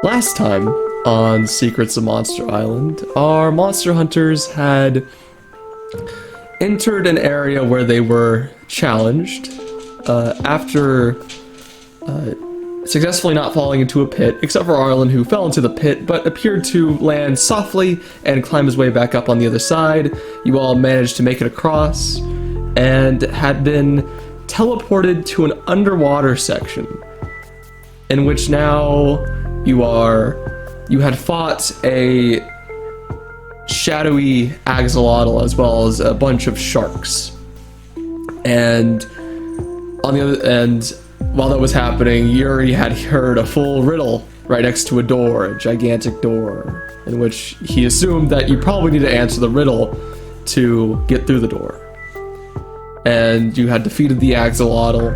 Last time on Secrets of Monster Island, our monster hunters had entered an area where they were challenged after successfully not falling into a pit, except for Arlen, who fell into the pit but appeared to land softly and climb his way back up on the other side. You all managed to make it across and had been teleported to an underwater section in which now you had fought a shadowy axolotl as well as a bunch of sharks. And on the other end, while that was happening, Yuri had heard a full riddle right next to a door, a gigantic door, in which he assumed that you probably need to answer the riddle to get through the door. And you had defeated the axolotl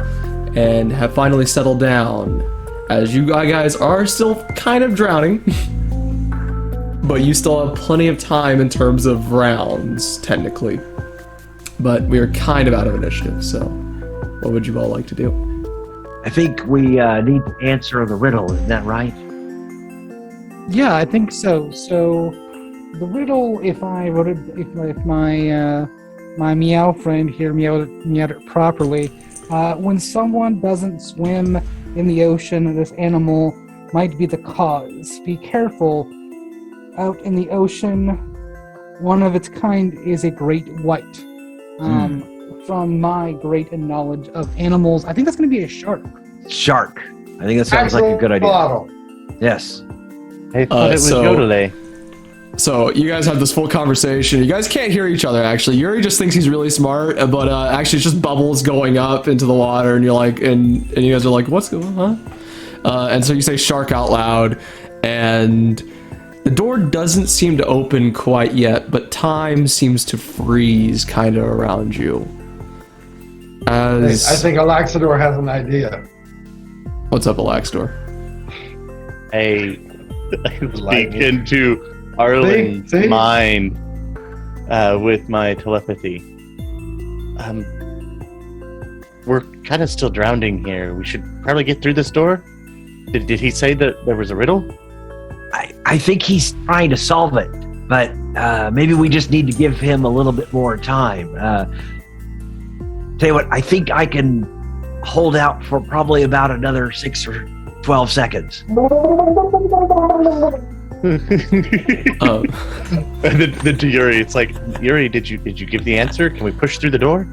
and have finally settled down, as you guys are still kind of drowning, but you still have plenty of time in terms of rounds, technically. But we are kind of out of initiative, so what would you all like to do? I think we need to answer the riddle, isn't that right? Yeah, I think so. So, the riddle, if I wrote it, if my meow friend here meowed it properly, when someone doesn't swim in the ocean, this animal might be the cause. Be careful. Out in the ocean, one of its kind is a great white. From my great knowledge of animals, I think that's going to be a shark. Shark. I think that sounds like a good idea. Bottle. Yes. I thought it was Yodelay. So you guys have this full conversation. You guys can't hear each other, actually. Yuri just thinks he's really smart, but actually it's just bubbles going up into the water, and you're like, and you guys are like, what's going on? And so you say shark out loud, and the door doesn't seem to open quite yet, but time seems to freeze kind of around you. I think Alaxador has an idea. What's up, Alaxador? I speak into Arlen's mind with my telepathy. We're kind of still drowning here. We should probably get through this door. Did he say that there was a riddle? I think he's trying to solve it, but maybe we just need to give him a little bit more time. Tell you what, I think I can hold out for probably about another 6 or 12 seconds. And then to Yuri, it's like, Yuri, did you give the answer? Can we push through the door?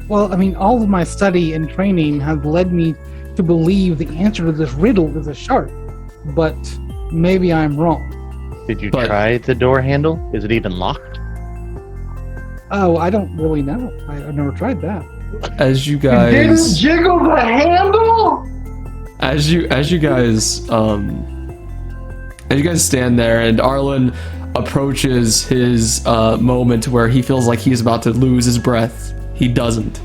Well, I mean, all of my study and training have led me to believe the answer to this riddle is a shark, but maybe I'm wrong. Did you try the door handle? Is it even locked? Oh, I don't really know. I've never tried that. As you You didn't guys, jiggle the handle? as you guys stand there, and Arlen approaches his moment where he feels like he's about to lose his breath. He doesn't.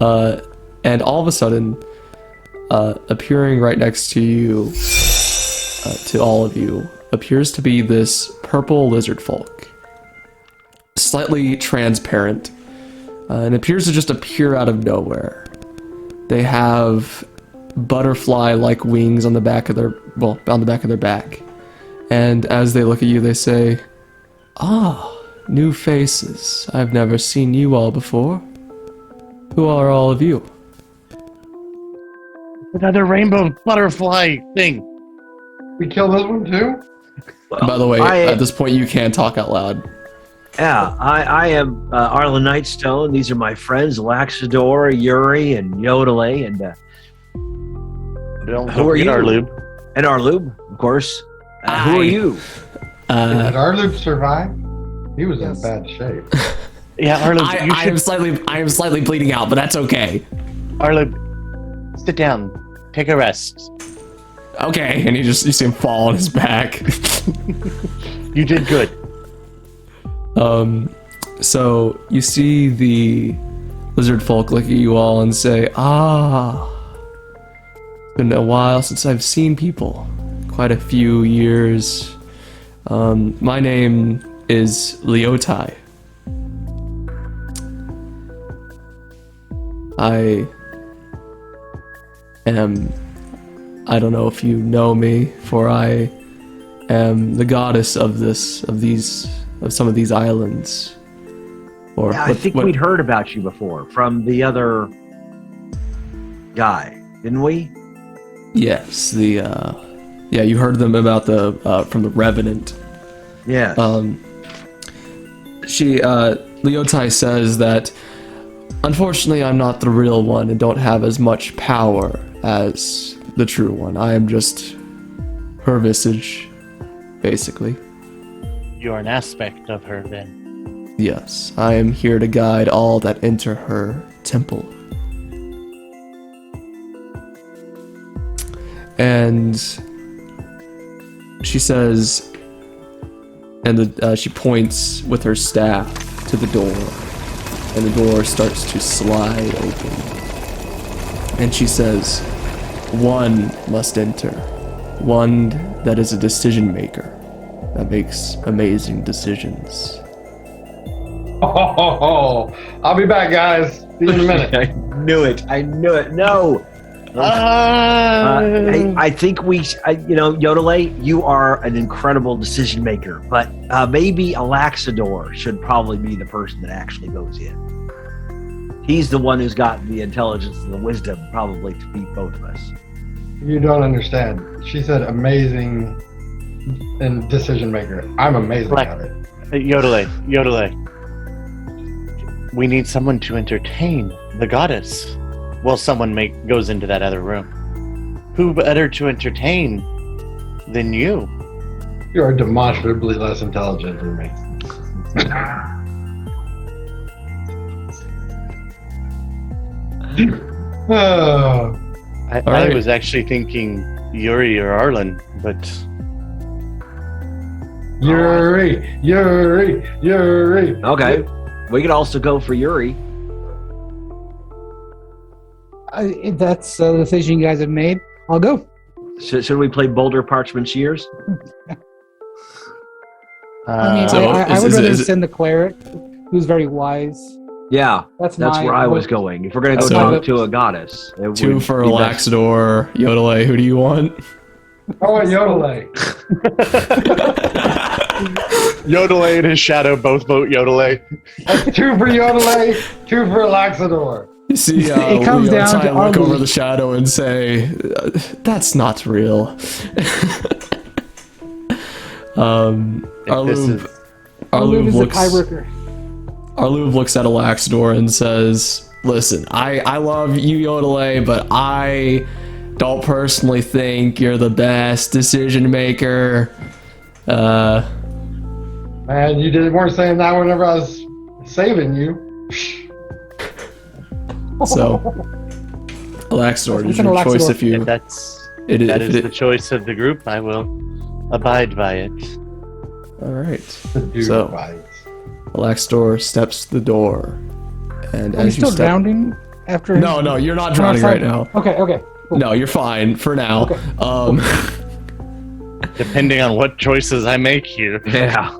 And all of a sudden, appearing right next to you, to all of you, appears to be this purple lizard folk. Slightly transparent, and appears to just appear out of nowhere. They have butterfly-like wings on the back of their back. And as they look at you, they say, "Ah, new faces. I've never seen you all before. Who are all of you?" Another rainbow butterfly thing. We kill this one too? By the way, at this point, you can talk out loud. Yeah, I am Arlen Nightstone. These are my friends, Laxador, Yuri, and Yodelay, and who are you? Arlube. And Arlube, of course. Who are you? Did Arlube survive? He was Yes. in bad shape. Yeah, Arlube, I am slightly bleeding out, but that's okay. Arlube, sit down. Take a rest. Okay, and you see him fall on his back. You did good. So you see the lizard folk look at you all and say, "Ah, it's been a while since I've seen people. Quite a few years. My name is Leotai. I I don't know if you know me, for I am the goddess of some of these islands. Or Yeah, I think we'd heard about you before from the other guy, didn't we? Yes, you heard them about from the Revenant. Yes. Leotai says that, unfortunately, I'm not the real one and don't have as much power as the true one. I am just her visage, basically. You're an aspect of her, then. Yes, I am here to guide all that enter her temple. And she says, and she points with her staff to the door, and the door starts to slide open. And she says, one must enter, one that is a decision maker, that makes amazing decisions. Oh, I'll be back, guys. See you in a minute. I knew it. No. I think Yodelay, you are an incredible decision maker, but maybe Alaxador should probably be the person that actually goes in. He's the one who's got the intelligence and the wisdom probably to beat both of us. You don't understand. She said amazing and decision maker. I'm amazing at it. Yodelay. We need someone to entertain the goddess while someone goes into that other room. Who better to entertain than you? You are demonstrably less intelligent than me. Oh. I was actually thinking Yuri or Arlen, but... Yuri! Okay. We could also go for Yuri. If that's the decision you guys have made, I'll go. Should we play Boulder Parchment Shears? I would rather send the cleric, who's very wise. Yeah, that's where I was going. If we're going to go talk to a goddess. Two for Alaxador. Yodelay, who do you want? I want Yodelay. Yodelay and his shadow both vote Yodelay. That's 2 for Yodelay, 2 for Alaxador. You see, it comes down to look over the shadow and say, "That's not real." Arluv looks at Alaxador and says, "Listen, I love you, Yodelay, but I don't personally think you're the best decision maker." Man, you weren't saying that whenever I was saving you. So, Alaxador, it's your choice if you... If that is the choice of the group, I will abide by it. Alright. So, Alaxador steps to the door. And Are you still drowning after... No, you're not drowning right now. Okay. Cool. No, you're fine for now. Okay. Depending on what choices I make here. Yeah.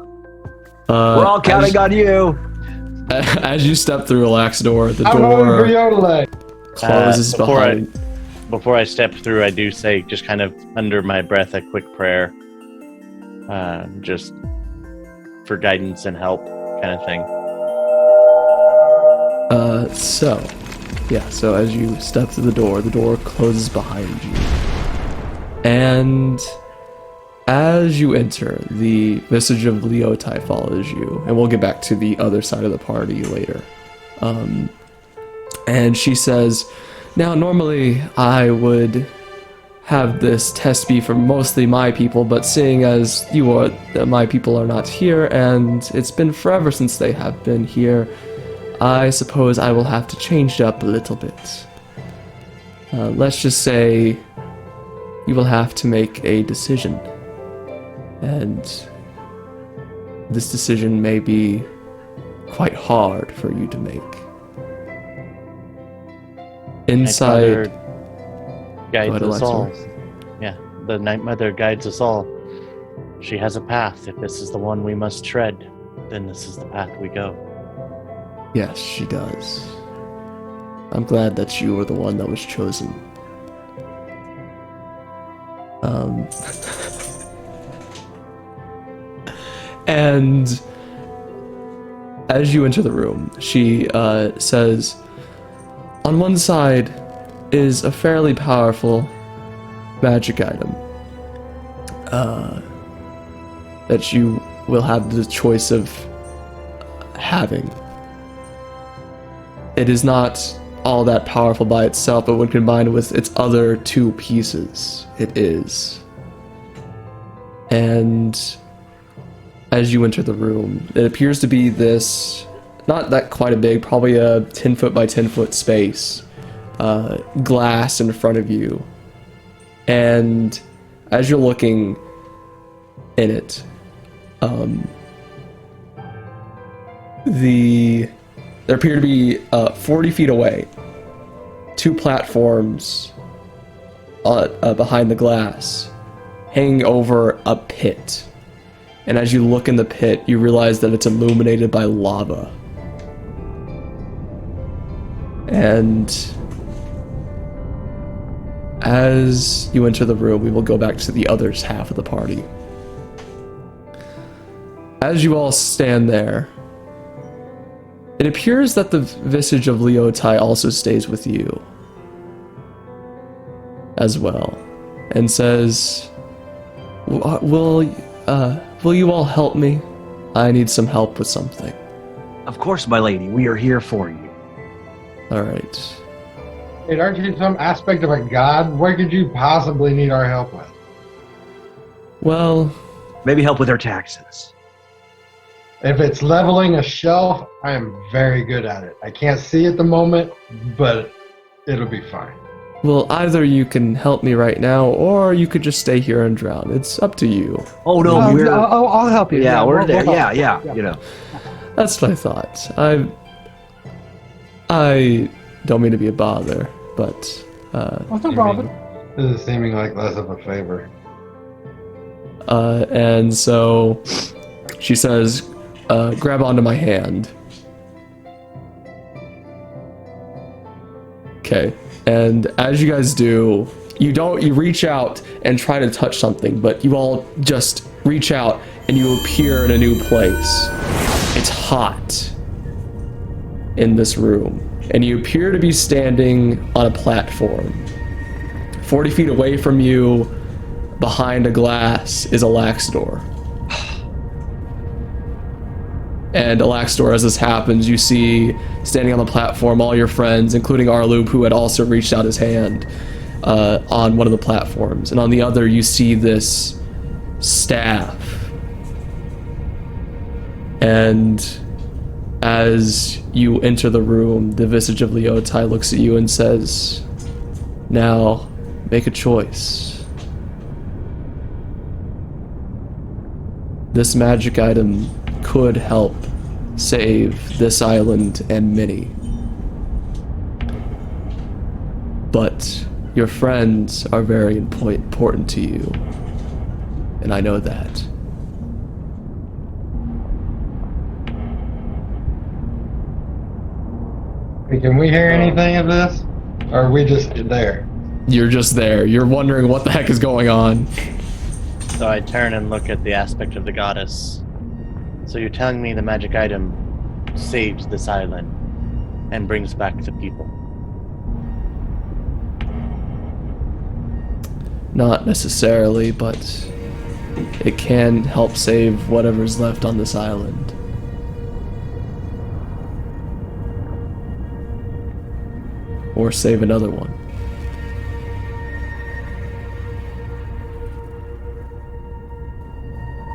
We're all counting on you. As you step through Alaxador, the I'm door for Yodelay. closes behind. Before I step through, I do say, just kind of under my breath, a quick prayer. Just for guidance and help kind of thing. So as you step through the door closes behind you. And as you enter, the visage of Leotai follows you, and we'll get back to the other side of the party later. And she says, "Now, normally I would have this test be for mostly my people, but seeing as my people are not here, and it's been forever since they have been here, I suppose I will have to change it up a little bit. Let's just say you will have to make a decision. And this decision may be quite hard for you to make. Inside... guides us all. Yeah, the Night Mother guides us all. She has a path. If this is the one we must tread, then this is the path we go." Yes, she does. I'm glad that you were the one that was chosen. Um, and as you enter the room, she says, on one side is a fairly powerful magic item that you will have the choice of having. It is not all that powerful by itself, but when combined with its other two pieces, it is. And as you enter the room, it appears to be this, not that quite a big, probably a 10 foot by 10 foot space, glass in front of you. And as you're looking in it, there appear to be 40 feet away, two platforms behind the glass, hanging over a pit. And as you look in the pit, you realize that it's illuminated by lava. And as you enter the room, we will go back to the other's half of the party. As you all stand there, it appears that the visage of Leotai also stays with you as well, and says, will you all help me? I need some help with something. Of course, my lady, we are here for you. All right. Wait, aren't you some aspect of a god? What could you possibly need our help with? Well, maybe help with our taxes. If it's leveling a shelf, I am very good at it. I can't see at the moment, but it'll be fine. well, either you can help me right now, or you could just stay here and drown. It's up to you. Oh no, I'll help you. Yeah, we're we'll there. help. Yeah. You know. That's what I thought. I don't mean to be a bother, but That's no problem. This is seeming like less of a favor. and so she says, grab onto my hand. Okay. And as you guys do, you reach out and try to touch something, but you all just reach out and you appear in a new place. It's hot in this room, and you appear to be standing on a platform. 40 feet away from you, behind a glass, is Alaxdor. And Alaxdor, as this happens, you see standing on the platform all your friends, including Arlube, who had also reached out his hand on one of the platforms. And on the other, you see this staff. And as you enter the room, the visage of Leotai looks at you and says, now, make a choice. This magic item could help save this island and many. But your friends are very important to you, and I know that. Hey, can we hear anything of this? Or are we just there? You're just there. You're wondering what the heck is going on. So I turn and look at the aspect of the goddess. So you're telling me the magic item saves this island and brings back the people? Not necessarily, but it can help save whatever's left on this island. Or save another one.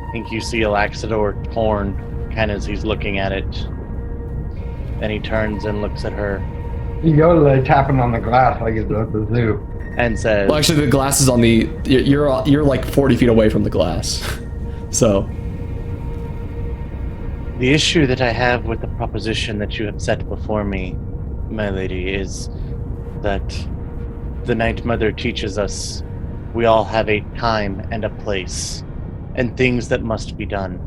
I think you see Alaxador torn, kind of as he's looking at it. Then he turns and looks at her You go to like tapping on the glass like it's at the zoo. and says, Well, actually, the glass is on the... You're like 40 feet away from the glass. So... the issue that I have with the proposition that you have set before me, my lady, is that the Night Mother teaches us we all have a time and a place, and things that must be done.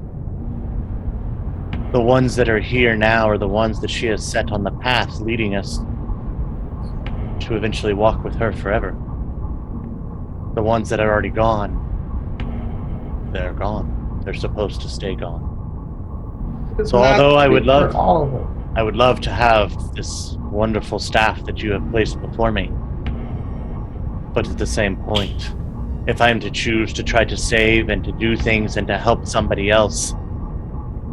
The ones that are here now are the ones that she has set on the path leading us to eventually walk with her forever. The ones that are already gone, they're gone. They're supposed to stay gone. So although I would love all of it. I would love to have this wonderful staff that you have placed before me. But at the same point, if I am to choose to try to save and to do things and to help somebody else,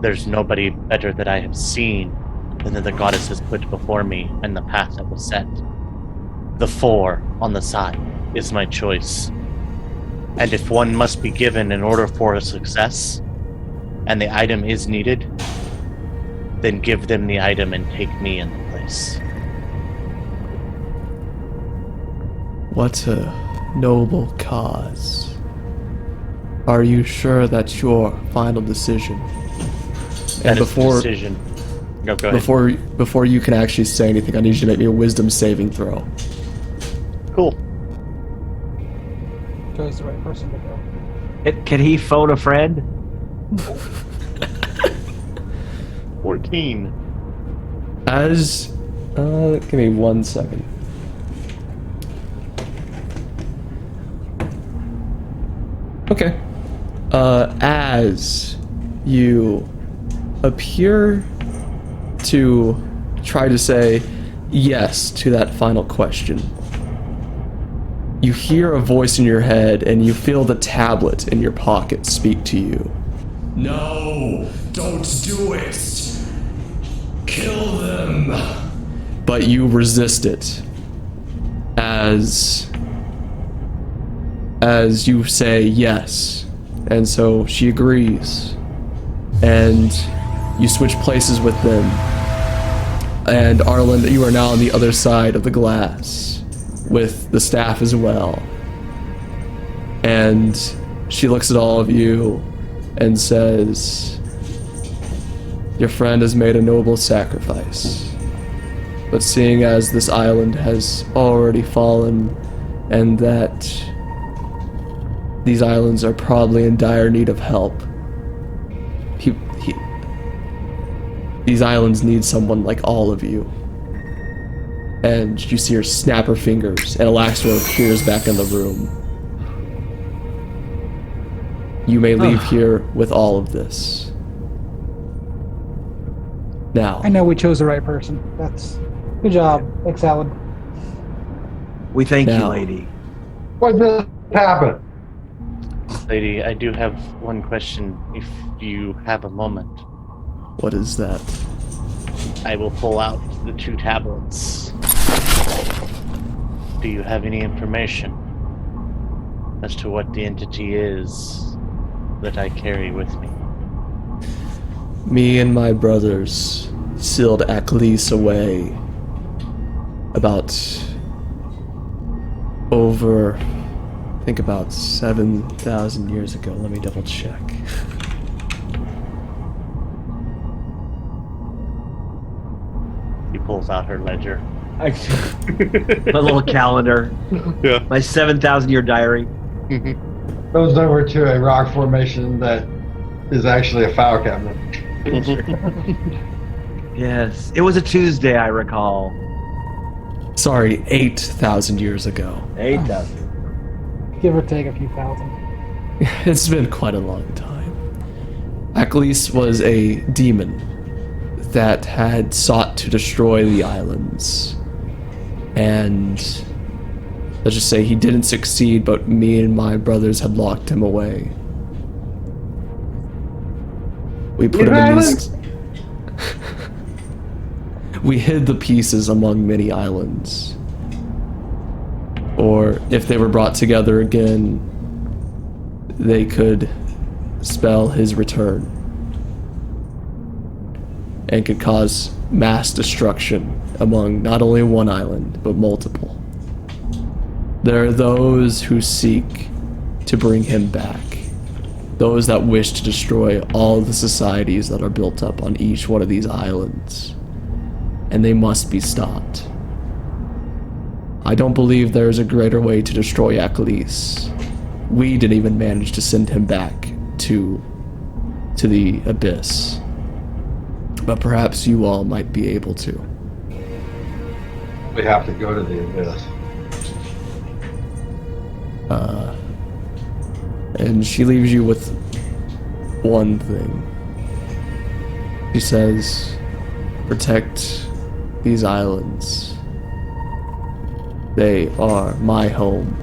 there's nobody better that I have seen than that the goddess has put before me and the path that was set. The 4 on the side is my choice. And if one must be given in order for a success, and the item is needed, then give them the item and take me in the place. What a noble cause. Are you sure that's your final decision? That is the decision. No, go ahead. Before you can actually say anything, I need you to make me a wisdom saving throw. Cool. Joey's the right person to go. Can he phone a friend? 14. Give me 1 second. Okay. As you appear to try to say yes to that final question, you hear a voice in your head and you feel the tablet in your pocket speak to you. No, don't do it. Kill them. But you resist it as you say yes. And so she agrees. And you switch places with them. And Arlen, you are now on the other side of the glass with the staff as well. And she looks at all of you and says, your friend has made a noble sacrifice. But seeing as this island has already fallen and that these islands are probably in dire need of help, these islands need someone like all of you. And you see her snap her fingers, and Alaxor appears back in the room. You may leave here with all of this. Now. I know we chose the right person. That's good job. Thanks, Alan. We thank you, Now. lady. What just happened? Lady, I do have one question if you have a moment. What is that? I will pull out the 2 tablets. Do you have any information as to what the entity is that I carry with me? Me and my brothers sealed Aklis away about 7,000 years ago. Let me double check. He pulls out her ledger. My little calendar. Yeah. My 7,000-year diary. Goes over to a rock formation that is actually a file cabinet. Yes. It was a Tuesday, I recall. Sorry, 8,000 years ago. 8,000. Give or take a few thousand. It's been quite a long time. Aklis was a demon that had sought to destroy the islands. And let's just say he didn't succeed, but me and my brothers had locked him away. We put him in these... We hid the pieces among many islands. Or if they were brought together again, they could spell his return and could cause mass destruction among not only one island, but multiple. There are those who seek to bring him back. Those that wish to destroy all the societies that are built up on each one of these islands. And they must be stopped. I don't believe there is a greater way to destroy Aklis. We didn't even manage to send him back to the abyss. But perhaps you all might be able to. We have to go to the abyss. And she leaves you with one thing. She says, protect these islands. They are my home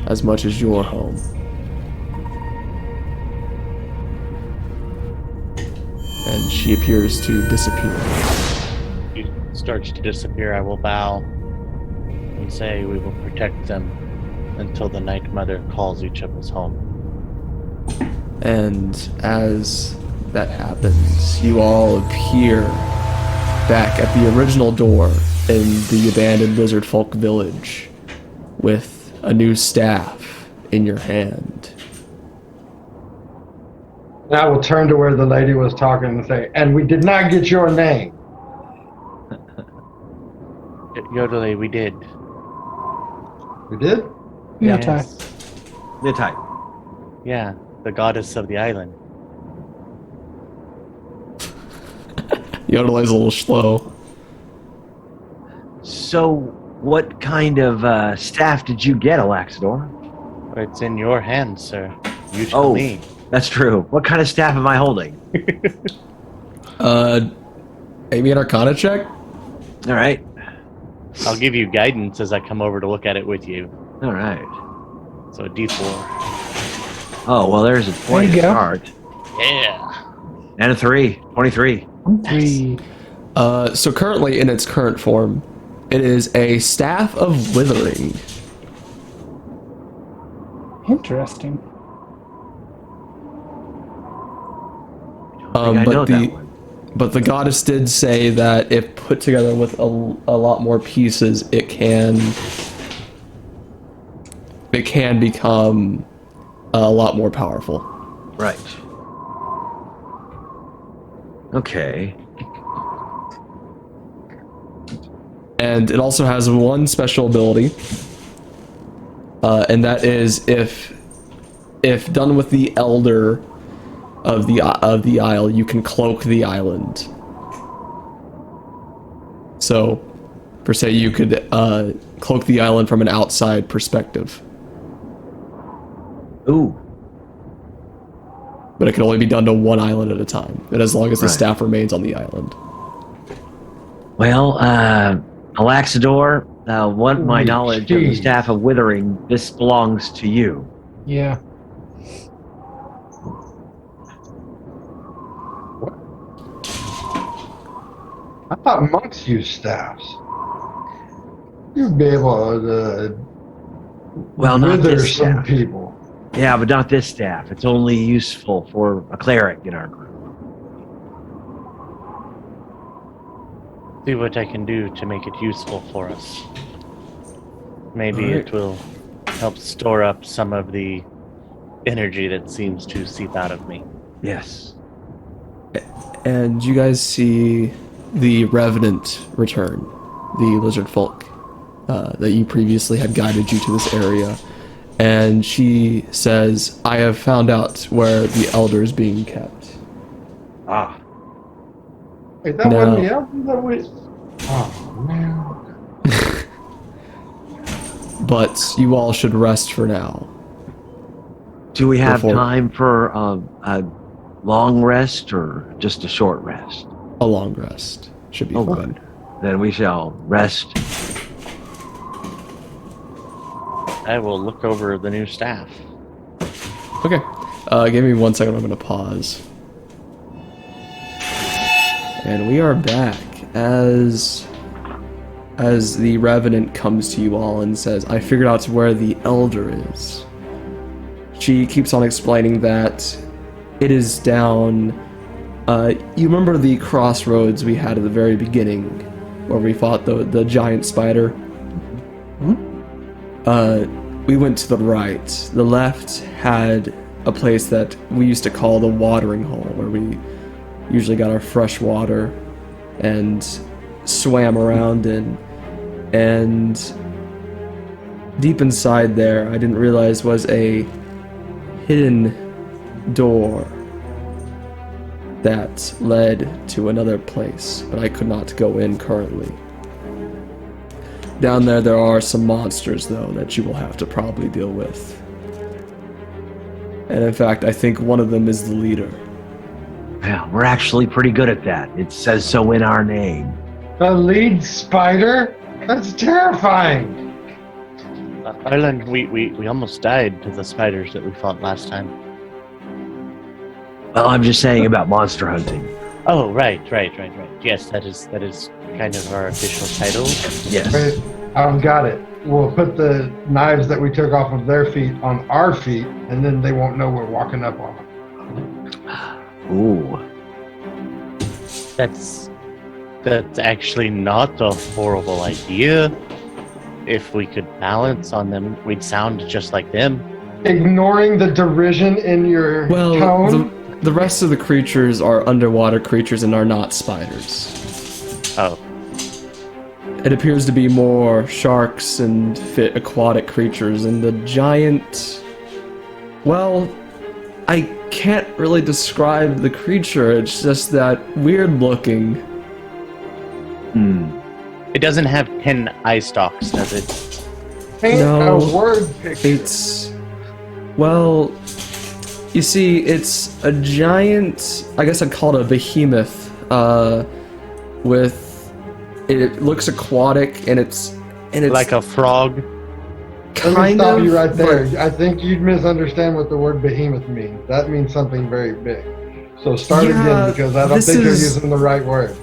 as much as your home. And she appears to disappear. He starts to disappear. I will bow and say we will protect them until the Night Mother calls each of us home. And as that happens, you all appear back at the original door in the abandoned lizard folk village with a new staff in your hand. And I will turn to where the lady was talking and say, and we did not get your name. Yodele, we did. We did? Yotai. Nitai. Yeah, the goddess of the island. Yodelai's a little slow. So, what kind of staff did you get, Alaxador? It's in your hands, sir. You tell me. That's true. What kind of staff am I holding? Maybe an Arcana check? All right. I'll give you guidance as I come over to look at it with you. All right. So a D4. Oh, well, there's a 20 There you to go. start. Yeah. And a 3. 23. Three. So currently, in its current form, it is a staff of withering. Interesting. I know But that one. the goddess did say that if put together with a lot more pieces, it can become a lot more powerful. Right. Okay. And it also has one special ability, and that is if done with the elder of the isle, you can cloak the island. So, per se, you could cloak the island from an outside perspective, Ooh. but it can only be done to one island at a time, and as long as the Right. staff remains on the island. Well, Alaxador, want my Holy knowledge of the jeez. staff of withering. This belongs to you. Yeah. I thought monks use staffs. You'd be able to Well, not wither this some staff. people. Yeah, but not this staff. It's only useful for a cleric in our group. See what I can do to make it useful for us. Maybe Alright. it will help store up some of the energy that seems to seep out of me. Yes. And you guys see the Revenant return, the lizard folk that you previously had guided you to this area. And she says, I have found out where the elder is being kept. Ah. Wait, that No. wasn't the album that was. Oh, man. But you all should rest for now. Do we have Before- time for a long rest or just a short rest? A long rest should be Oh, fine. good. Then we shall rest. I will look over the new staff. Okay. Give me 1 second. I'm going to pause. And we are back as the Revenant comes to you all and says, I figured out where the Elder is. She keeps on explaining that it is down... you remember the crossroads we had at the very beginning, where we fought the giant spider? We went to the right. The left had a place that we used to call the watering hole, where we usually got our fresh water and swam around in. And deep inside there, I didn't realize was a hidden door that led to another place, but I could not go in currently. Down there are some monsters, though, that you will have to probably deal with. And in fact, I think one of them is the leader. Yeah, we're actually pretty good at that. It says so in our name. The lead spider? That's terrifying. Arlen, we almost died to the spiders that we fought last time. Well, I'm just saying about monster hunting. Oh, right. Yes, that is kind of our official title. Yes. Wait, I've got it. We'll put the knives that we took off of their feet on our feet, and then they won't know we're walking up on them. Ooh. That's actually not a horrible idea. If we could balance on them, we'd sound just like them. Ignoring the derision in your Well, tone. the rest of the creatures are underwater creatures and are not spiders. Oh, It appears to be more sharks and aquatic creatures, and the giant... Well, I can't really describe the creature, it's just that weird looking. it doesn't have 10 eye stalks, does it? Paint No. a word picture. It's... Well, you see, it's a giant... I guess I'd call it a behemoth, with... It looks aquatic, and it's Like a frog. Let me kind stop of, you right there. but- I think you'd misunderstand what the word behemoth means. That means something very big. So start Yeah, again, because I don't this think you're is- using the right word.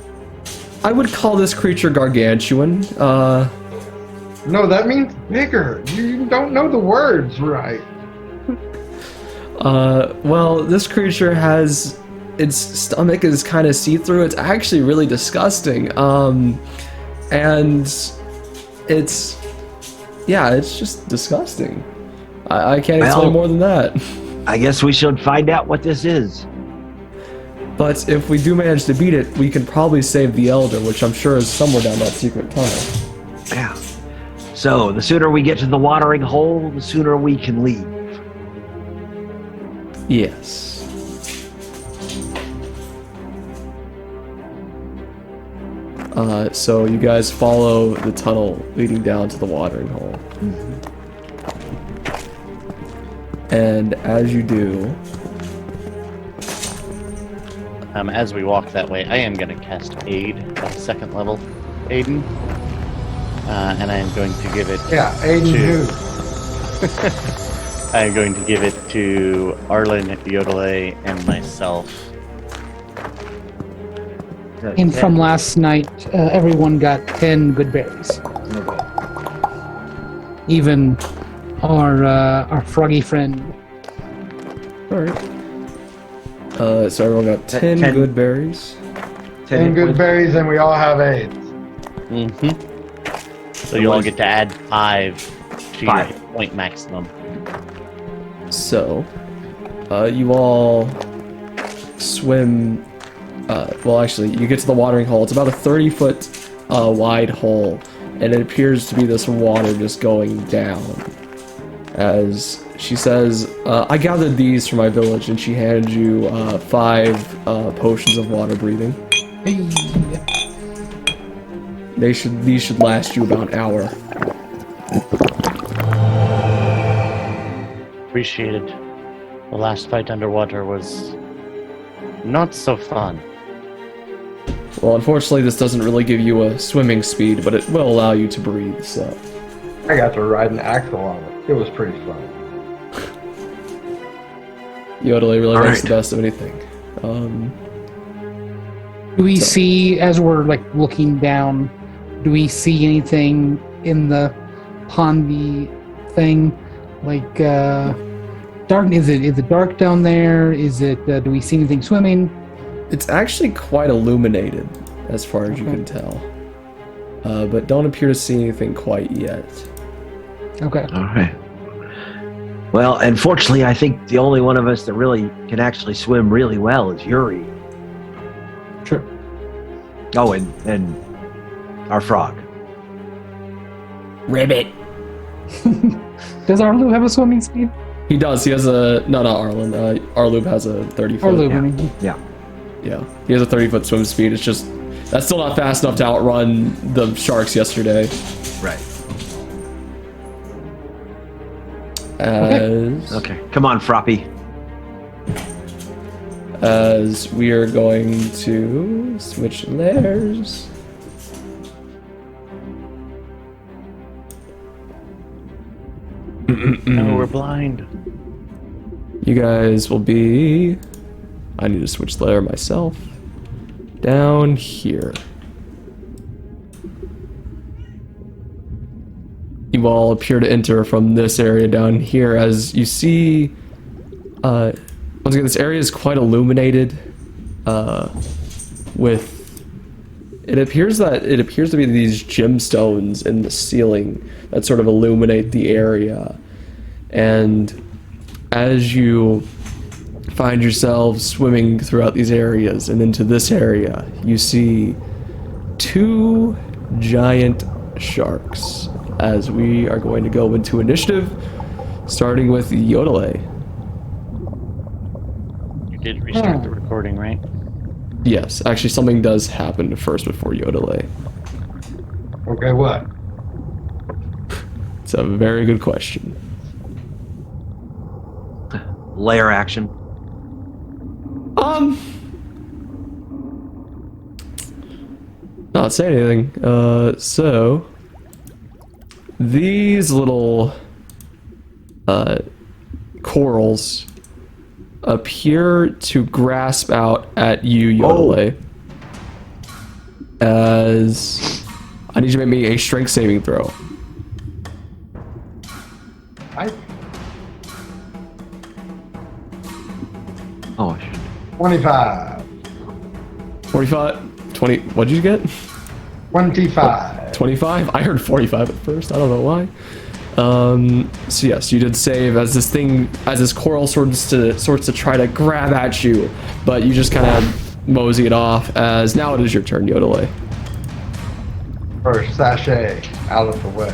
I would call this creature gargantuan. No, that means bigger. You don't know the words right. Well, this creature has... Its stomach is kind of see-through. It's actually really disgusting. And it's... Yeah, it's just disgusting. I can't explain Well- more than that. I guess we should find out what this is. But if we do manage to beat it, we can probably save the Elder, which I'm sure is somewhere down that secret tunnel. Yeah. So, the sooner we get to the watering hole, the sooner we can leave. Yes. So you guys follow the tunnel leading down to the watering hole. And as you do, As we walk that way, I am going to cast Aid at second level. Aiden. And I am going to give it Yeah, Aiden to... who? I am going to give it to Arlen, Yodele, and myself. And from last night, everyone got 10 good berries. Even our froggy friend. alright. So everyone got 10 10. good berries. 10 good berries, and we all have AIDS. Mm-hmm. So you all get to add 5 to your 5. hit point maximum. So, you all swim. Well, actually, you get to the watering hole. It's about a 30-foot wide hole, and it appears to be this water just going down. As she says, I gathered these from my village, and she handed you 5 potions of water breathing. These should last you about an hour. Appreciated. The last fight underwater was not so fun. Well, unfortunately, this doesn't really give you a swimming speed, but it will allow you to breathe, so... I got to ride an axle on it. It was pretty fun. Yodele really All makes right. the best of anything. Do we see, as we're like looking down, do we see anything in the pondy thing? Like, dark? Is it dark down there? Is it? Do we see anything swimming? It's actually quite illuminated, as far as you Okay. can tell. But don't appear to see anything quite yet. Okay. All right. Well, unfortunately, I think the only one of us that really can actually swim really well is Yuri. Sure. Oh, and our frog. Ribbit! Does Arlu have a swimming speed? He does. He has a... No, not Arlen. Arlube has a 30-foot... Arlu, yeah. I mean. Yeah. He has a 30-foot swim speed. It's just... That's still not fast enough to outrun the sharks yesterday. Right. As... Okay. Come on, Froppy. as we are going to switch layers. No, we're blind. You guys will be... I need to switch layer myself. Down here. You all appear to enter from this area down here as you see... once again, this area is quite illuminated with... It appears to be these gemstones in the ceiling that sort of illuminate the area. And as you find yourselves swimming throughout these areas and into this area, you see 2 giant sharks as we are going to go into initiative, starting with Yodele. You did restart the recording, right? Yes, actually something does happen first before Yodele. Okay, what? It's a very good question. Layer action. Not say anything. So these little corals appear to grasp out at you, Yodele. As I need you to make me a strength saving throw. Oh, I should. 25. 45, 20. What did you get? 25. 25? I heard 45 at first. I don't know why. So yes, you did save as this coral sorts to try to grab at you, but you just kind of mosey it off as now it is your turn, Yodele. First sachet out of the way.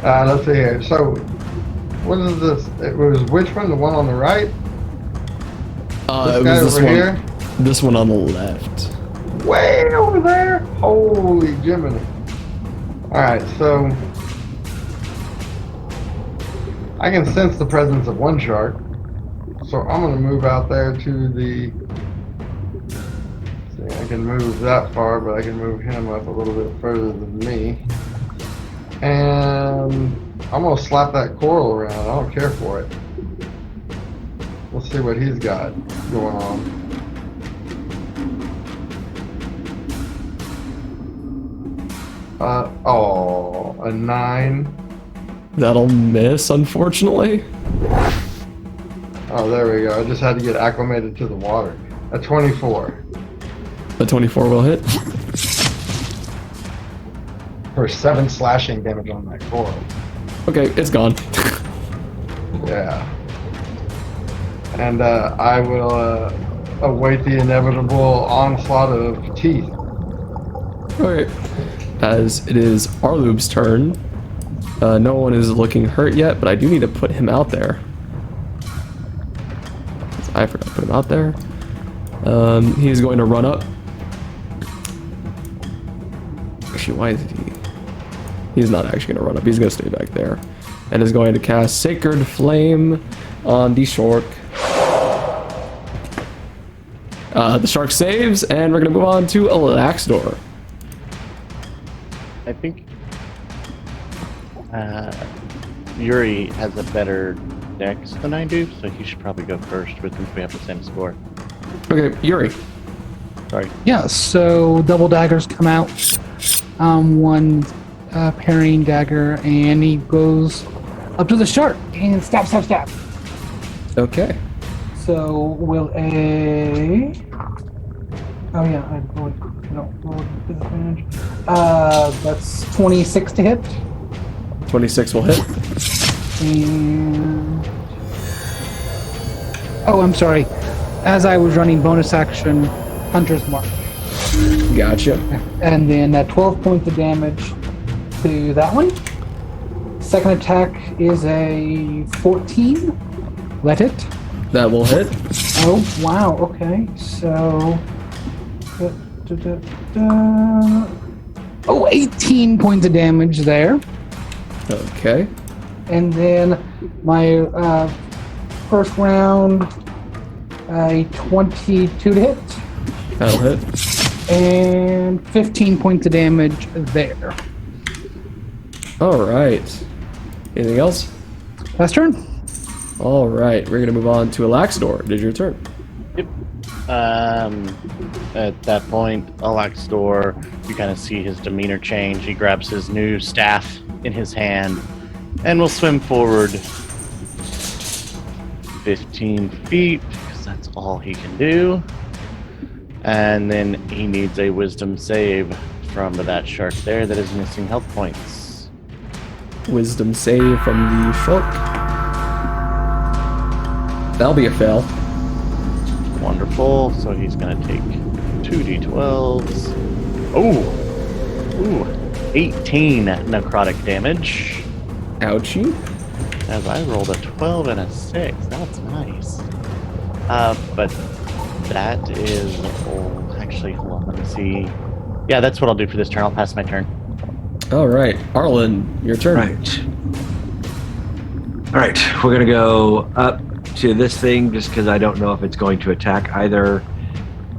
Let's see here. So, what is this? It was which one? The one on the right? It guy was this over one. here? This one on the left. Way over there? Holy Jiminy. Alright, so I can sense the presence of one shark. So I'm going to move out there to the... See, I can move that far, but I can move him up a little bit further than me. And I'm going to slap that coral around. I don't care for it. Let's see what he's got going on. A 9. That'll miss, unfortunately. Oh, there we go. I just had to get acclimated to the water. A 24. The 24 will hit. For 7 slashing damage on that coral. Okay, it's gone. Yeah. And I will await the inevitable onslaught of teeth. Okay. As it is Arlub's turn. No one is looking hurt yet, but I do need to put him out there. I forgot to put him out there. He's going to run up. Actually, why is he? He's not actually going to run up. He's going to stay back there. And is going to cast Sacred Flame on the shark. The shark saves, and we're going to move on to Alaxdor. I think Yuri has a better dex than I do, so he should probably go first, but since we have the same score. Okay, Yuri. Sorry. Yeah, so double daggers come out. One parrying dagger, and he goes up to the shark and stab. Okay. So will a... Oh yeah, I rolled disadvantage. That's 26 to hit. 26 will hit. And... Oh, I'm sorry. As I was running bonus action, Hunter's Mark. Gotcha. And then 12 points of damage to that one. Second attack is a 14. Let it. That will hit. Oh, wow. Okay. So... Oh, 18 points of damage there. Okay. And then my first round A 22 to hit. That'll hit. And 15 points of damage there. All right. Anything else? Last turn. All right. We're gonna move on to Alaxdor. It is your turn. Yep. At that point, Alaxdor, you kind of see his demeanor change. He grabs his new staff in his hand and will swim forward 15 feet, because that's all he can do. And then he needs a wisdom save from that shark there that is missing health points. Wisdom save from the shark. That'll be a fail. Wonderful. So he's going to take 2d12s. Ooh, 18 necrotic damage. Ouchie. As I rolled a 12 and a 6. That's nice. But that is... Oh, actually, hold on. Let me see. Yeah, that's what I'll do for this turn. I'll pass my turn. All right. Arlen, your turn. Right. All right. We're going to go up to this thing just because I don't know if it's going to attack either,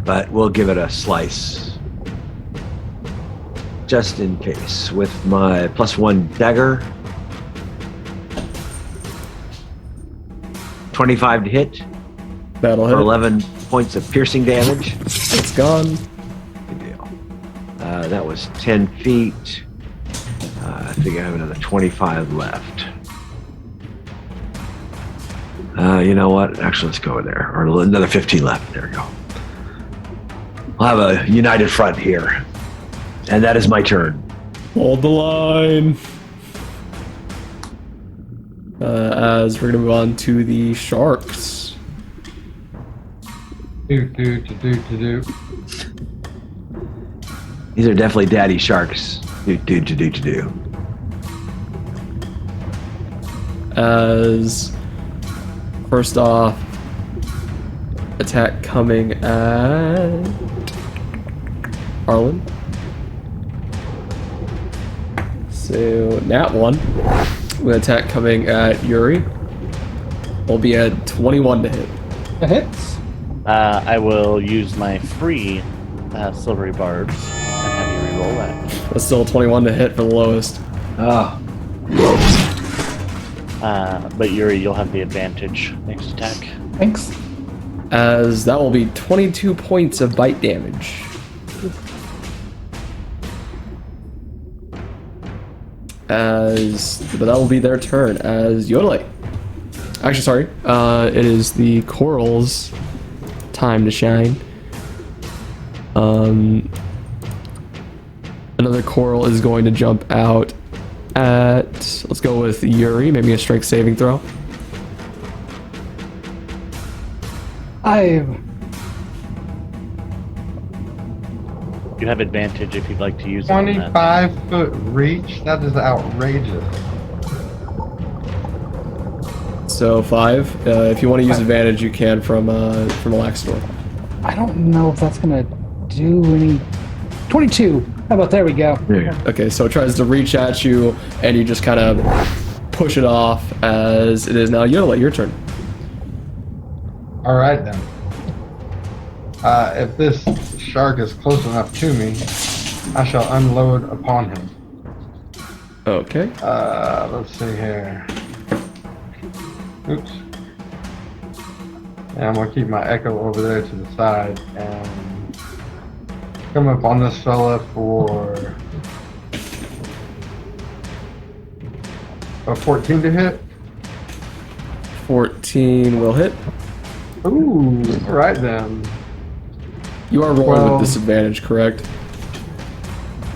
but we'll give it a slice. Just in case. With my +1 dagger. 25 to hit. That'll For hit. 11 points of piercing damage. It's gone. Good deal. That was 10 feet. I think I have another 25 left. You know what? Actually, let's go over there. Or another 15 left. There we go. I'll have a united front here. And that is my turn. Hold the line. As we're gonna move on to the sharks. Do. These are definitely daddy sharks. Do. As first off, attack coming at Arlen. So nat 1 with attack coming at Yuri. Will be at 21 to hit. That hits. I will use my free silvery barbs and have you reroll that. That's still 21 to hit for the lowest. Oh. But Yuri, you'll have the advantage next attack. Thanks. As that will be 22 points of bite damage. But that will be their turn as Yodelay. Actually, sorry. It is the coral's time to shine. Another coral is going to jump out at... Let's go with Yuri. Maybe a strength saving throw. 5. You have advantage if you'd like to use it. on that. 25-foot reach? That is outrageous. So 5. If you want to use advantage, you can from Alaxdor. I don't know if that's gonna do any. 22. How about there we go? There you go. Okay, so it tries to reach at you, and you just kind of push it off as it is now. Yodelay, your turn. All right then. If this shark is close enough to me, I shall unload upon him. Okay. Let's see here. Oops. Yeah, I'm gonna keep my echo over there to the side and come up on this fella for a 14 to hit. 14 will hit. Ooh, all right then. You are rolling Well- with disadvantage, correct?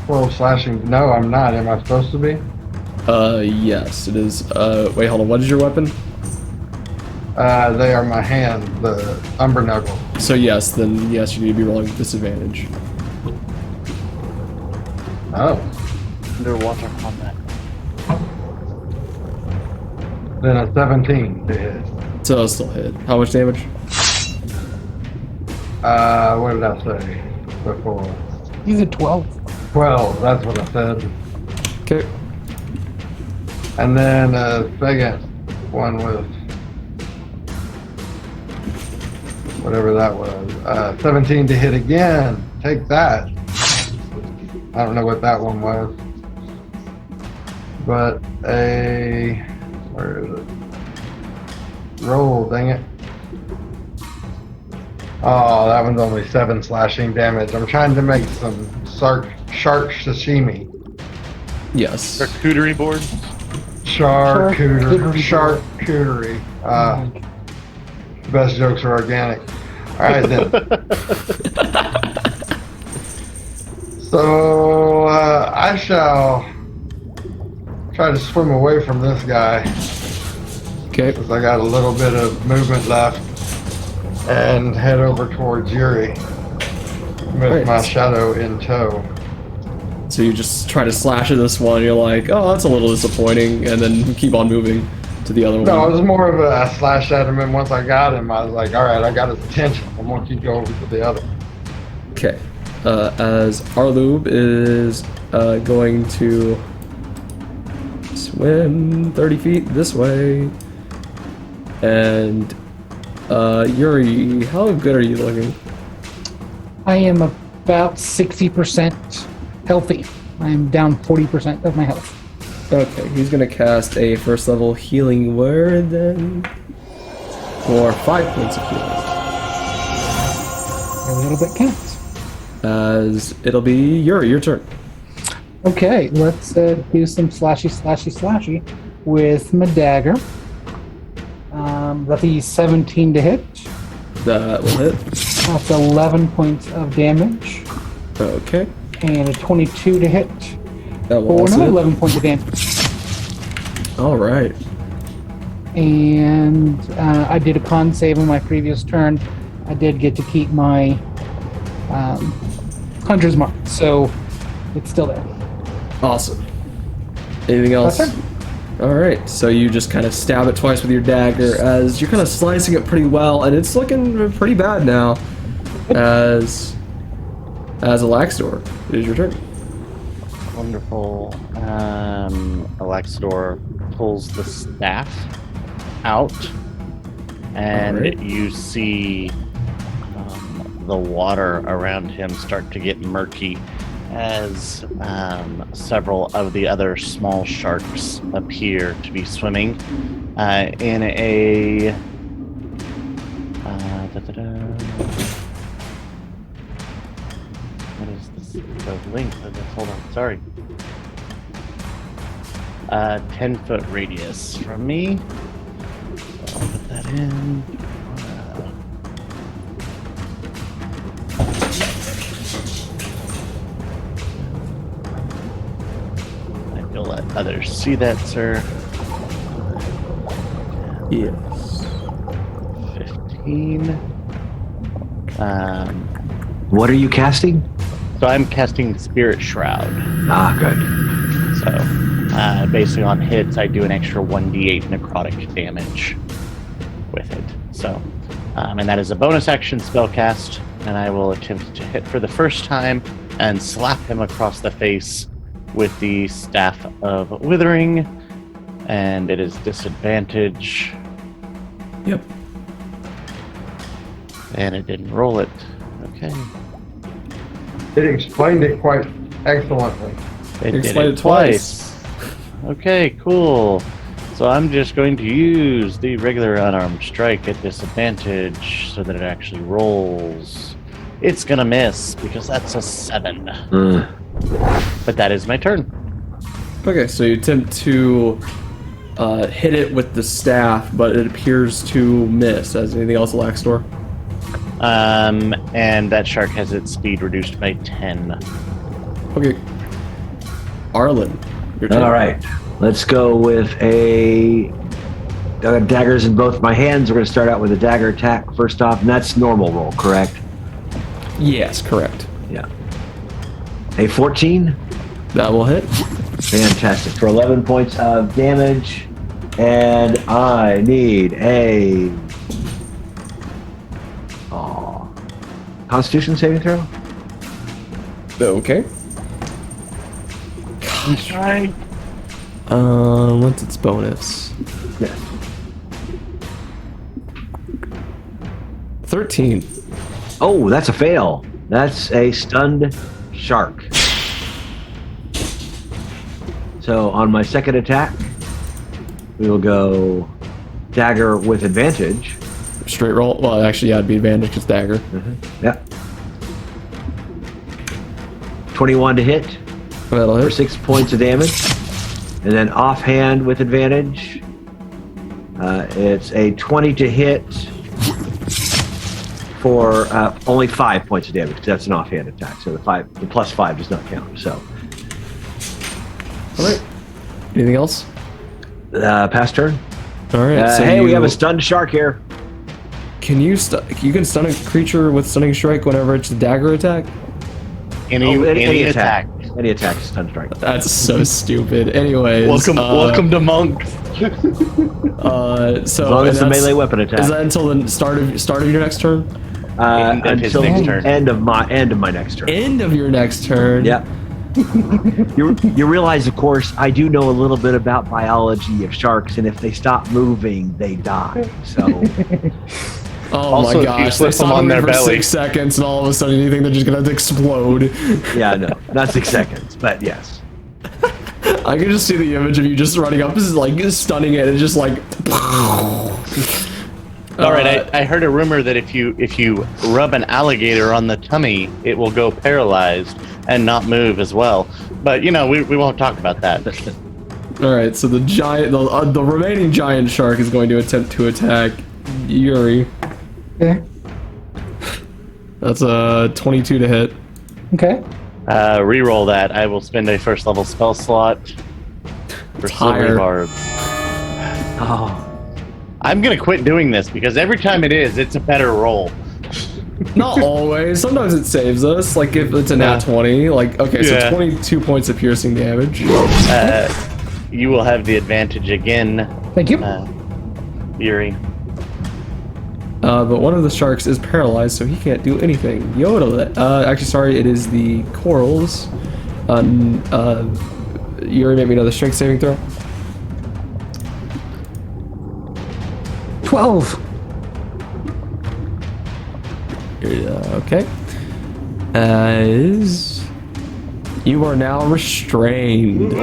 12 slashing. No, I'm not. Am I supposed to be? Yes, it is. Wait, hold on. What is your weapon? They are my hand, the umber knuckle. So yes, then yes, you need to be rolling with disadvantage. Oh, Underwater combat. then a 17 to hit. So it'll still hit. How much damage? What did I say before? He's at 12. 12, that's what I said. Okay. And then a second one with whatever that was. 17 to hit again. Take that. I don't know what that one was. But where is it? Roll, dang it. Oh, that one's only 7 slashing damage. I'm trying to make some shark sashimi. Yes. Charcuterie board. Charcuterie. Best jokes are organic. All right then. So I shall try to swim away from this guy. Okay. Because I got a little bit of movement left, and head over towards Yuri with my shadow in tow. So you just try to slash at this one, you're like, oh, that's a little disappointing, and then keep on moving to the other one. No, it was more of a slash at him, and once I got him, I was like, all right, I got his attention. I'm going to keep going to the other. Okay. As Arlube is going to swim 30 feet this way. And Yuri, how good are you looking? I am about 60% healthy. I am down 40% of my health. Okay, he's gonna cast a first level healing word then for 5 points of healing. Every little bit counts. As it'll be Yuri, your turn. Okay, let's do some slashy with my dagger. That'll be 17 to hit. That will hit. That's 11 points of damage. Okay. And a 22 to hit. That will For also another hit. 11 points of damage. Alright. And I did a con save on my previous turn. I did get to keep my Hunter's Mark, so it's still there. Awesome. Anything else? That's it. Alright, so you just kind of stab it twice with your dagger as you're kind of slicing it pretty well, and it's looking pretty bad now. As Alaxdor, it is your turn. Wonderful. Alexador pulls the staff out, and Alright. you see the water around him start to get murky as several of the other small sharks appear to be swimming in a what is this? The length of this? Hold on, sorry. 10-foot radius from me. So I'll put that in. You'll let others see that, sir. Yes. 15. What are you casting? So I'm casting Spirit Shroud. Ah, good. So, basically on hits, I do an extra 1d8 necrotic damage with it. So, and that is a bonus action spell cast, and I will attempt to hit for the first time and slap him across the face with the Staff of Withering, and it is disadvantage, Yep. and it didn't roll it. Okay. It explained it quite excellently. It did Explain it it twice. Okay, cool. So I'm just going to use the regular unarmed strike at disadvantage so that it actually rolls. It's gonna miss because that's a 7. But that is my turn. Okay, so you attempt to hit it with the staff, but it appears to miss. As anything else, Alaxdor? And that shark has its speed reduced by 10. Okay. Arlen, your turn. All right. Let's go with a daggers in both my hands. We're going to start out with a dagger attack first off, and that's normal roll, correct? Yes, correct. Yeah. A 14. That will hit. Fantastic. For 11 points of damage. And I need a Constitution saving throw. Okay. Alright. What's its bonus? Yes. 13. Oh, that's a fail. That's a stunned shark. So on my second attack, we will go dagger with advantage. Straight roll. Well, actually, yeah, it'd be advantage because dagger. Yep. 21 to hit That'll for hit. 6 points of damage. And then offhand with advantage, it's a 20 to hit for only 5 points of damage, because that's an offhand attack. So the +5 does not count. So, All right. Anything else? pass turn. All right. So Hey, we have a stunned shark here. Can you you can stun a creature with stunning strike whenever it's a dagger attack? Any attack. Any attack is stun strike. That's so stupid. Anyways, Welcome to monk. So As long as it's a melee weapon attack. Is that until the start of your next turn? End of his Until next turn. end of my next turn. End of your next turn. Yeah. You realize, of course, I do know a little bit about biology of sharks, and if they stop moving, they die. So, Oh Also, my if you gosh! slip They them stop on moving their for belly. 6 seconds, and all of a sudden you think they're just gonna explode. yeah, no, not 6 seconds, but yes. I can just see the image of you just running up, just like stunning it, and just like. All right, I heard a rumor that if you rub an alligator on the tummy, it will go paralyzed and not move as well. But we won't talk about that. All right, so the remaining giant shark is going to attempt to attack Yuri. Okay. That's a 22 to hit. Okay. Reroll that. I will spend a first level spell slot for higher. Silver Barb. Oh, I'm gonna quit doing this because every time it's a better roll. Not always. Sometimes it saves us. Like if it's a nat 20. Like okay, so Yeah. 22 points of piercing damage. You will have the advantage again, Thank you. Yuri. But one of the sharks is paralyzed, so he can't do anything. Actually, sorry, it is the corals. Yuri, made me another strength saving throw. 12. Okay. As you are now restrained.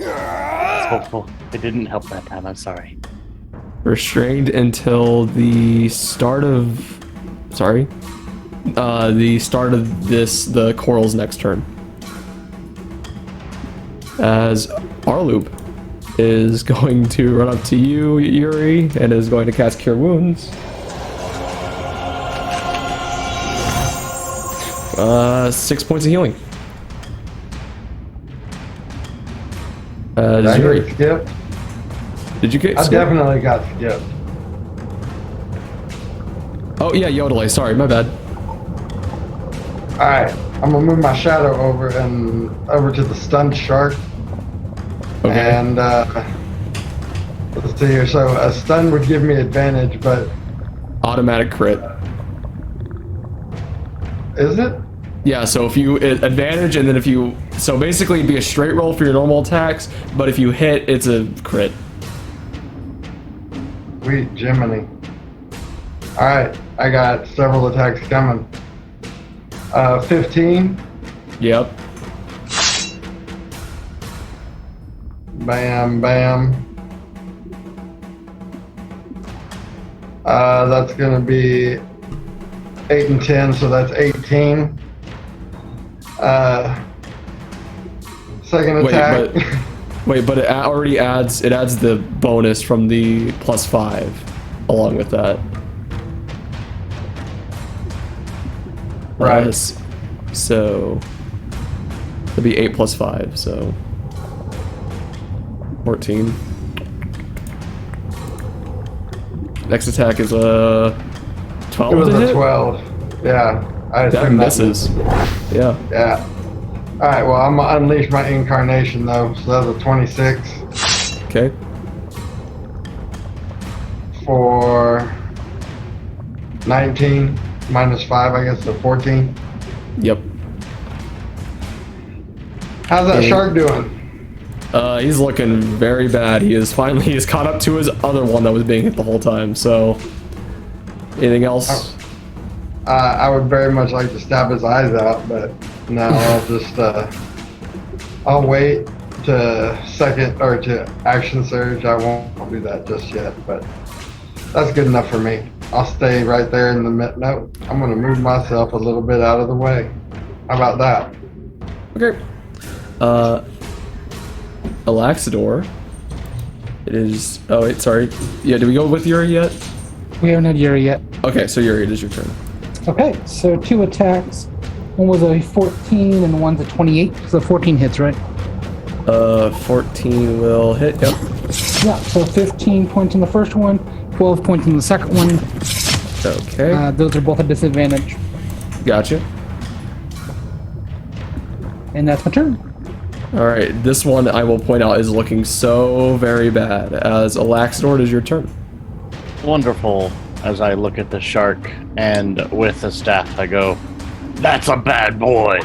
Hopeful. It didn't help that time. I'm sorry. Restrained until the start of. Sorry. The start of the coral's next turn. As Arloop is going to run up to you, Yuri, and is going to cast Cure Wounds. 6 points of healing. Did I Yuri, get skipped? did you get? I skipped? definitely got skipped. Oh yeah, Yodelay. Sorry, my bad. Alright, I'm gonna move my shadow over to the stunned shark. Okay. And let's see here. So a stun would give me advantage, but Automatic crit. is it? Yeah, so if you advantage, and then so basically it'd be a straight roll for your normal attacks, but if you hit, it's a crit. Sweet Jiminy. Alright, I got several attacks coming. 15. Yep. Bam, bam. That's gonna be 8 and 10, so that's 18. Second attack. But it already adds the bonus from the +5 along with that. Right. So it'd be 8 + 5, so 14. Next attack is a 12 It was to a hit? 12. Yeah. I That assume misses. Yeah. Yeah. Alright, well, I'm gonna unleash my incarnation though, so that's a 26 Okay. for 19 minus 5, I guess, so 14. Yep. How's that Okay. shark doing? He's looking very bad. He's caught up to his other one that was being hit the whole time. So Anything else? I would very much like to stab his eyes out, but no, I'll just I'll wait to second or to action surge. I won't do that just yet, but that's good enough for me. I'll stay right there in the mid. No, I'm gonna move myself a little bit out of the way. How about that? Okay. Alaxidor. It is. Oh wait, sorry. Yeah, did we go with Yuri yet? We haven't had Yuri yet. Okay, so Yuri, it is your turn. Okay, so 2 attacks. One was a 14 and one's a 28. So 14 hits, right? 14 will hit. Yep. Yeah, so 15 points on the first one, 12 points on the second one. Okay. Those are both a disadvantage. Gotcha. And that's my turn. All right, this one I will point out is looking so very bad. As Alaxidor, it is your turn. Wonderful. As I look at the shark, and with the staff, I go, "That's a bad boy,"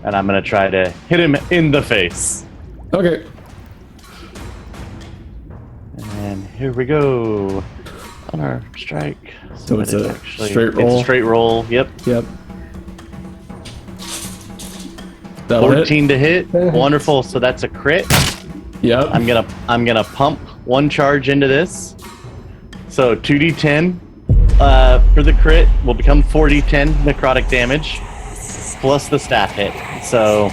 and I'm gonna try to hit him in the face. Okay. And here we go on our strike. So it's a straight It's roll? a straight roll. Yep. Yep. That'll 14 to hit. That hits. Wonderful. So that's a crit. Yep. I'm gonna pump one charge into this. So 2d10 for the crit will become 4d10 necrotic damage plus the staff hit. So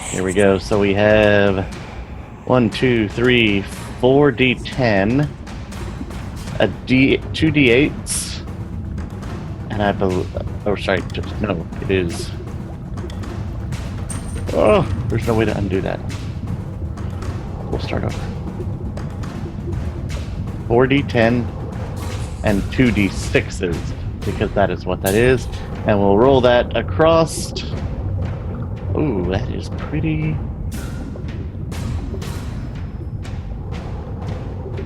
here we go. So we have 1, 2, 3, 4d10, two d8s, and I believe. Oh, sorry. No, it is. Oh, there's no way to undo that. We'll start over. 4d10 and 2d6s, because that is what that is. And we'll roll that across. Ooh, that is pretty.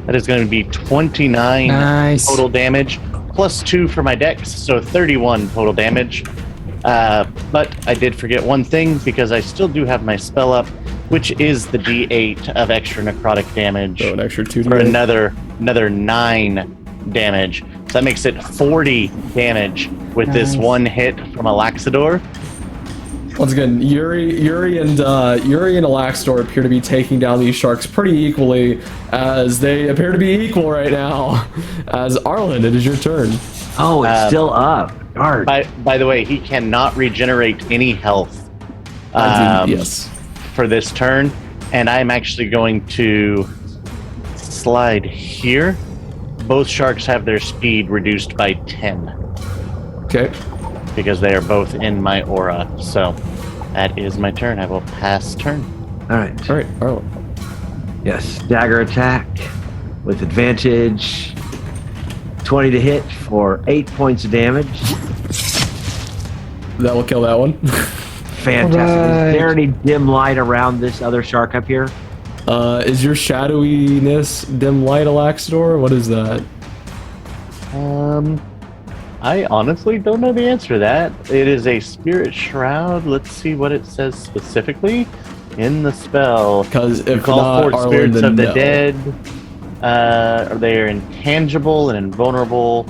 That is going to be 29 Nice. total damage, plus 2 for my dex, so 31 total damage. But I did forget one thing, because I still do have my spell up, which is the d8 of extra necrotic damage So an extra 2 for another 9 damage. So that makes it 40 damage with this Nice. one hit from Alaxidor. Once again, Yuri and Alaxidor appear to be taking down these sharks pretty equally, as they appear to be equal right now. As Arlen, it is your turn. Oh, it's still up. Darn. By the way, he cannot regenerate any health Yes. for this turn, and I'm actually going to slide here. Both sharks have their speed reduced by 10 Okay. because they are both in my aura. So that is my turn. I will pass turn. All right. All right, Arlen. Yes. Dagger attack with advantage. 20 to hit for 8 points of damage. That will kill that one. Fantastic. Right. Is there any dim light around this other shark up here? Is your shadowiness dim light, Alaxidor? What is that? I honestly don't know the answer to that. It is a spirit shroud. Let's see what it says specifically in the spell. Because if Call not, forth Arlen, spirits then of the no. dead. They are intangible and invulnerable.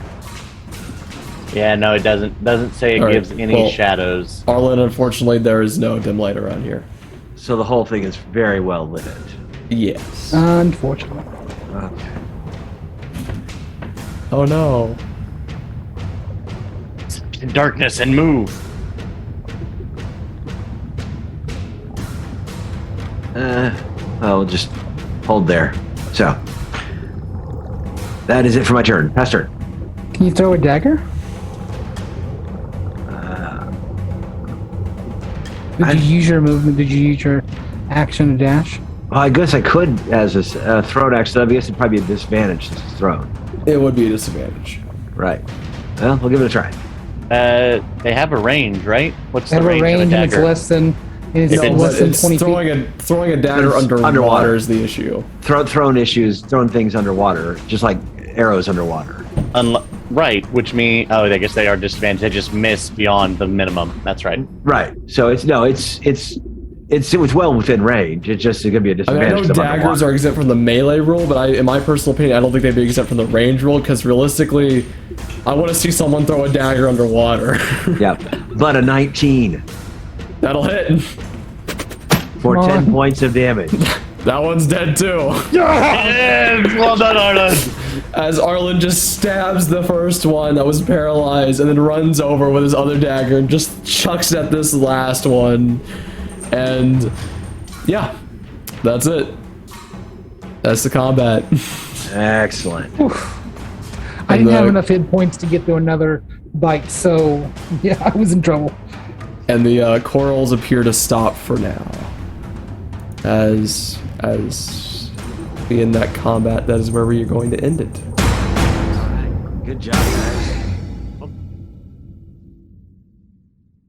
Yeah, no, it doesn't say it All right, gives any well- shadows. Arlen, unfortunately, there is no dim light around here. So the whole thing is very well lit. Yes. Unfortunately. Okay. Oh no. In darkness and move. I'll just hold there. So that is it for my turn. Pass turn. Can you throw a dagger? Did you use your movement? Did you use your action to dash? Well, I guess I could as a thrown action. I guess it'd probably be a disadvantage since it's thrown. It would be a disadvantage. Right. Well, we'll give it a try. They have a range, right? What's They have the a range range of a and it's dagger? less than If it's- less than It's 20 feet. throwing a dagger It's underwater underwater. is the issue. Throwing things underwater, just like arrows underwater. Right, which means I guess they are disadvantaged. They just miss beyond the minimum. That's right. Right. So it's well within range. It's just going to be a I mean, I disadvantage. know to them daggers underwater. are exempt from the melee rule, but in my personal opinion, I don't think they'd be exempt from the range rule, because realistically, I want to see someone throw a dagger underwater. Yep. But a 19 That'll hit. for Come 10 on. points of damage. That one's dead too. Yes! Well done, Arlen! As Arlen just stabs the first one that was paralyzed and then runs over with his other dagger and just chucks at this last one. And yeah, that's it. That's the combat. Excellent. I didn't have the- enough hit points to get through another bite, so yeah, I was in trouble. And the corals appear to stop for now. As being that combat, that is where you're going to end it. Good job, guys.